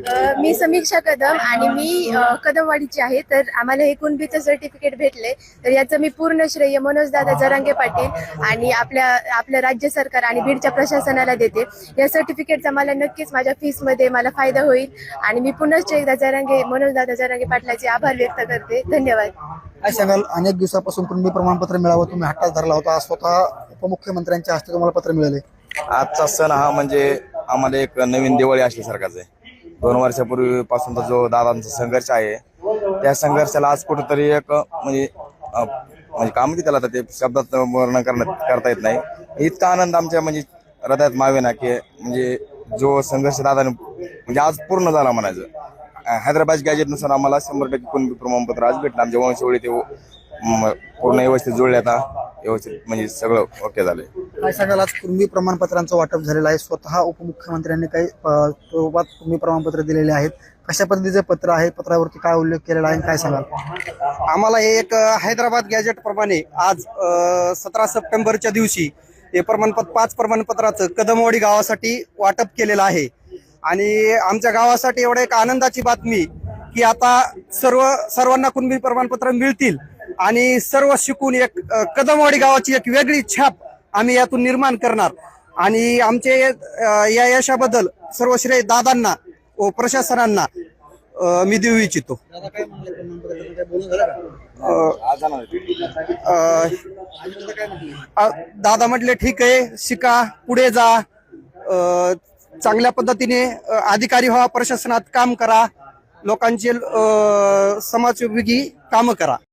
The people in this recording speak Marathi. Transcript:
मी समीक्षा कदम आणि मी कदमवाडीची आहे. तर आम्हाला हे कुणबीचं सर्टिफिकेट भेटले, तर याचं मी पूर्ण श्रेय मनोजदादा जरांगे पाटील आणि आपलं राज्य सरकार आणि बीडच्या प्रशासनाला देते. या सर्टिफिकेटचा मला नक्कीच माझ्या फीसमध्ये मला फायदा होईल आणि मी पुनश्च एकदा मनोजदादा जरांगे पाटलाचे आभार व्यक्त करते. धन्यवाद. काय सांगाल, अनेक दिवसापासून कुणबी प्रमाणपत्र मिळावं तुम्ही हट्टात धरला होता, स्वतः उपमुख्यमंत्र्यांच्या हस्ते तुम्हाला पत्र मिळाले. आजचा सण हा म्हणजे आम्हाला एक नवीन दिवाळी असल्यासारखाच आहे. 2 वर्षापूर्वीपासूनचा जो दादांचा संघर्ष आहे, त्या संघर्षाला आज कुठेतरी एक म्हणजे काम की त्याला ते शब्दात वर्णन करता येत नाही. इतका आनंद आमच्या म्हणजे हृदयात मावे ना की म्हणजे जो संघर्ष दादाने म्हणजे आज पूर्ण झाला म्हणायचं. हैदराबाद गॅजेटनुसार आम्हाला 100% कुणबी प्रमाणपत्र आज भेटलं. आमच्या वंशावळी ते पूर्ण व्यवस्थित जुळले, आता व्यवस्थित म्हणजे सगळं ओके झालंय. काय सांगाल, आज कुणबी प्रमाणपत्रांचं वाटप झालेलं आहे, स्वतः उपमुख्यमंत्र्यांनी काही स्वरूपात कुणबी प्रमाणपत्र दिलेले आहेत. कशा पद्धतीचे पत्र आहे, पत्रावरती काय उल्लेख केलेला आहे, काय सांगाल? आम्हाला हे एक हैदराबाद गॅजेट प्रमाणे आज 17 सप्टेंबरच्या दिवशी हे प्रमाणपत्र 5 प्रमाणपत्राचं कदमवाडी गावासाठी वाटप केलेलं आहे. आणि आमच्या गावासाठी एवढं एक आनंदाची बातमी की आता सर्वांना कुणबी प्रमाणपत्र मिळतील आणि सर्व शिकून एक कदमवाडी गावाची एक वेगळी छाप आम्ही यातून निर्माण करणार. आणि आमचे या यशाबद्दल सर्व श्रेय दादांना व प्रशासनांना मी देऊ इच्छितो. दादा म्हटले ठीक आहे, शिका, पुढे जा, चांगल्या पद्धतीने अधिकारी व्हा, प्रशासनात काम करा, लोकांचे समाजोपयोगी कामं करा.